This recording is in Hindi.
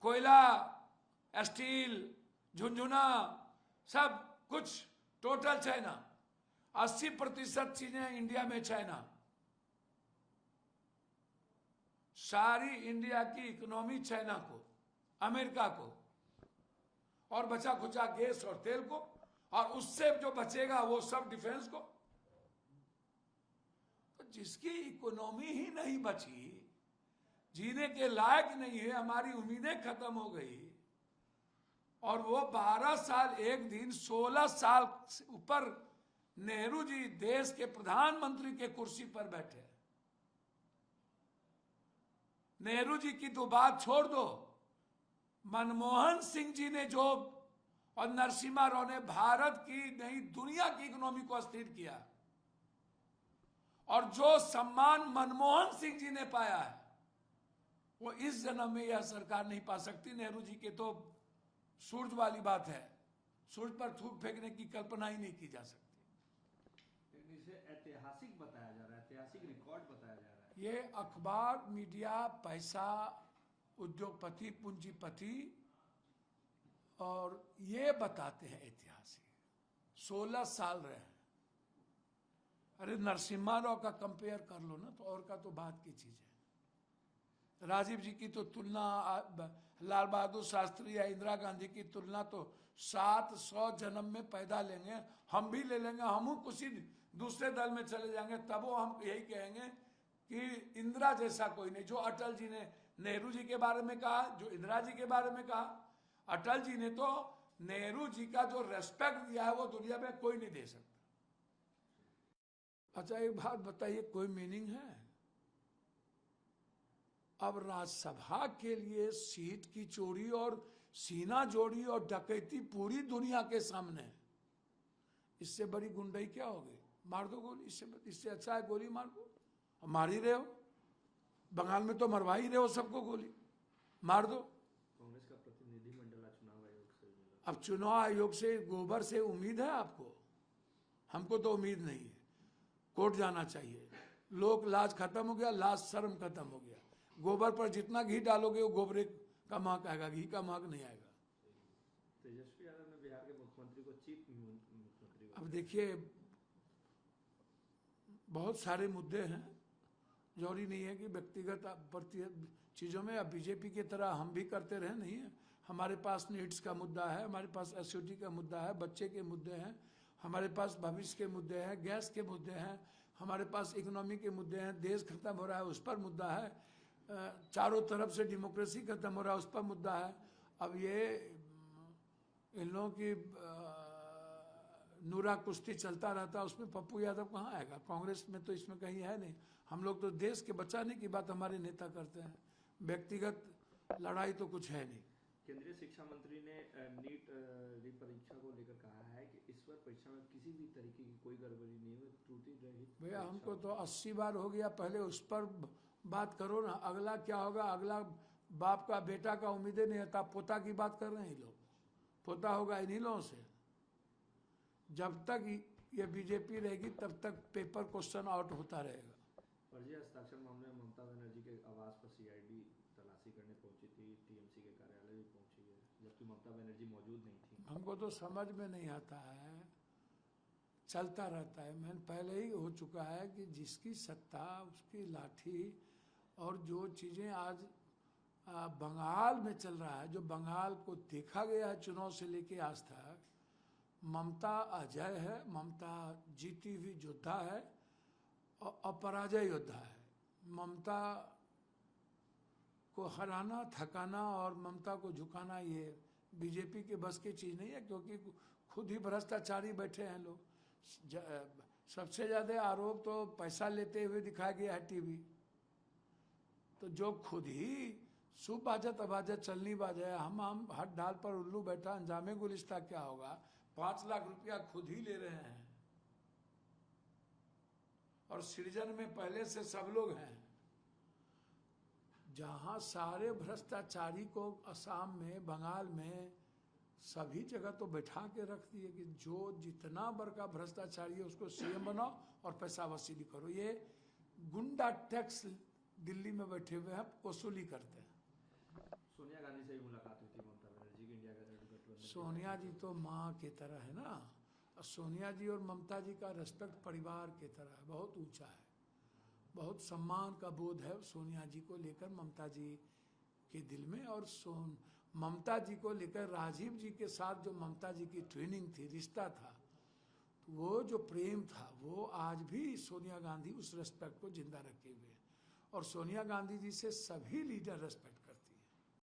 कोयला, स्टील, झुंझुना, सब कुछ टोटल चाइना। 80% चीजें इंडिया में चाइना। सारी इंडिया की इकोनॉमी चाइना को, अमेरिका को, और बचा खुचा गैस और तेल को, और उससे जो बचेगा वो सब डिफेंस को। तो जिसकी इकोनॉमी ही नहीं बची, जीने के लायक नहीं है, हमारी उम्मीदें खत्म हो गई, और वो 12 साल एक दिन 16 साल से ऊपर नेहरू जी देश के प्रधानमंत्री के कुर्सी पर बैठे। नेहरू जी की तो बात छोड़ दो, मनमोहन सिंह जी ने जो और नरसिम्हा राव ने भारत की नहीं दुनिया की इकोनॉमी को अस्थिर किया, और जो सम्मान मनमोहन सिंह जी ने पाया है वो इस जन्म में यह सरकार नहीं पा सकती। नेहरू जी के तो सूरज वाली बात है, सूरज पर थूक फेंकने की कल्पना ही नहीं की जा सकती। इसे ऐतिहासिक बताया जा रहा है, ऐतिहासिक रिकॉर्ड बताया जा रहा है। ये अखबार, मीडिया, पैसा, उद्योगपति, पूंजीपति, और ये बताते हैं ऐतिहासिक। 16 साल रहे हैं। अरे नरसिम्हा राव का कंपेयर कर लो ना, तो और का तो बात की चीज है। राजीव जी की तो तुलना, लाल बहादुर शास्त्री या इंदिरा गांधी की तुलना तो 700 जन्म में पैदा लेंगे, हम भी ले लेंगे, हम किसी दूसरे दल में चले जाएंगे, तब वो हम यही कहेंगे कि इंदिरा जैसा कोई नहीं। जो अटल जी ने नेहरू जी के बारे में कहा, जो इंदिरा जी के बारे में कहा, अटल जी ने तो नेहरू जी का जो रेस्पेक्ट दिया है वो दुनिया में कोई नहीं दे सकता। अच्छा एक बात बताइए, कोई मीनिंग है? अब राज्यसभा के लिए सीट की चोरी और सीना जोड़ी और डकैती पूरी दुनिया के सामने, इससे बड़ी गुंडाई क्या होगी? मार दो गोली, इससे अच्छा है गोली मार दो। मार ही रहे हो, बंगाल में तो मरवा ही रहे हो सबको, गोली मार दो। कांग्रेस का प्रतिनिधिमंडल चुनाव आयोग से मिला। अब चुनाव आयोग से, गोबर से उम्मीद है आपको? हमको तो उम्मीद नहीं है। कोर्ट जाना चाहिए। लोक लाज खत्म हो गया, लाज शर्म खत्म हो गया। गोबर पर जितना घी डालोगे वो गोबरे का महक आएगा, घी का महक नहीं आएगा। तेजस्वी यादव ने बिहार के मुख्यमंत्री को चीफ मुख्यमंत्री। अब देखिए, बहुत सारे मुद्दे हैं, जरूरी नहीं है कि व्यक्तिगत चीज़ों में। अब बीजेपी की तरह हम भी करते रहे, नहीं है। हमारे पास नीड्स का मुद्दा है, हमारे पास एसओटी का मुद्दा है, बच्चे के मुद्दे हैं, हमारे पास भविष्य के मुद्दे हैं, गैस के मुद्दे हैं, हमारे पास इकोनॉमी के मुद्दे हैं, देश खत्म हो रहा है उस पर मुद्दा है, चारों तरफ से डेमोक्रेसी खत्म हो रहा है उस पर मुद्दा है। अब ये इन लोगों की नूरा कुश्ती चलता रहता है, उसमें पप्पू यादव कहाँ आएगा? कांग्रेस में तो इसमें कहीं है नहीं। हम लोग तो देश के बचाने की बात हमारे नेता करते हैं, व्यक्तिगत लड़ाई तो कुछ है नहीं। केंद्रीय शिक्षा मंत्री ने नीट परीक्षा को लेकर कहा है कि इस बार परीक्षा में किसी भी तरीके की कोई गड़बड़ी नहीं हुई, त्रुटि रहित। भैया हमको तो 80 बार हो गया, पहले उस पर बात करो ना। अगला क्या होगा? अगला बाप का बेटा का उम्मीदें नहीं होता, पोता की बात कर रहे हैं लोग। पोता होगा इन्हीं लोगों से। जब तक ये बीजेपी रहेगी तब तक पेपर क्वेश्चन आउट होता रहेगा। फर्जी हस्ताक्षर मामले में ममता बनर्जी के आवास पर सीआईडी तलाशी करने पहुंची थी, टीएमसी के कार्यालय भी पहुंची है, जबकि ममता बनर्जी मौजूद नहीं थी। हमको तो समझ में नहीं आता है, चलता रहता है। मैंने पहले ही हो चुका है कि जिसकी सत्ता उसकी लाठी। और जो चीज़ें आज बंगाल में चल रहा है, जो बंगाल को देखा गया है चुनाव से लेके आज तक, ममता अजय है, ममता जीती हुई योद्धा है और अपराजय योद्धा है। ममता को हराना, थकाना और ममता को झुकाना ये बीजेपी के बस की चीज़ नहीं है, क्योंकि खुद ही भ्रष्टाचारी बैठे हैं लोग। सबसे ज़्यादा आरोप तो पैसा लेते हुए दिखाया गया है टीवी। तो जो खुद ही सुबाजत अबाजत चलनी बाज है, हम हर डाल पर उल्लू बैठा, अंजामे गुलिस्ता क्या होगा? 5 लाख रुपया खुद ही ले रहे हैं, और सृजन में पहले से सब लोग हैं। जहां सारे भ्रष्टाचारी को असम में, बंगाल में, सभी जगह तो बैठा के रख दिए कि जो जितना बड़का भ्रष्टाचारी है उसको सीएम बनाओ और पैसा वसूली करो। ये गुंडा टैक्स दिल्ली में बैठे हुए हैं, वसूली करते हैं। सोनिया गांधी से भी मुलाकात गठबंधन? सोनिया जी तो माँ की तरह है ना, और सोनिया जी और ममता जी का रेस्पेक्ट परिवार की तरह है, बहुत ऊंचा है, बहुत सम्मान का बोध है सोनिया जी को लेकर ममता जी के दिल में। और ममता जी को लेकर राजीव जी के साथ जो ममता जी की ट्रेनिंग थी, रिश्ता था, तो वो जो प्रेम था वो आज भी सोनिया गांधी उस रेस्पेक्ट को जिंदा रखे हुए हैं। और सोनिया गांधी जी से सभी लीडर रेस्पेक्ट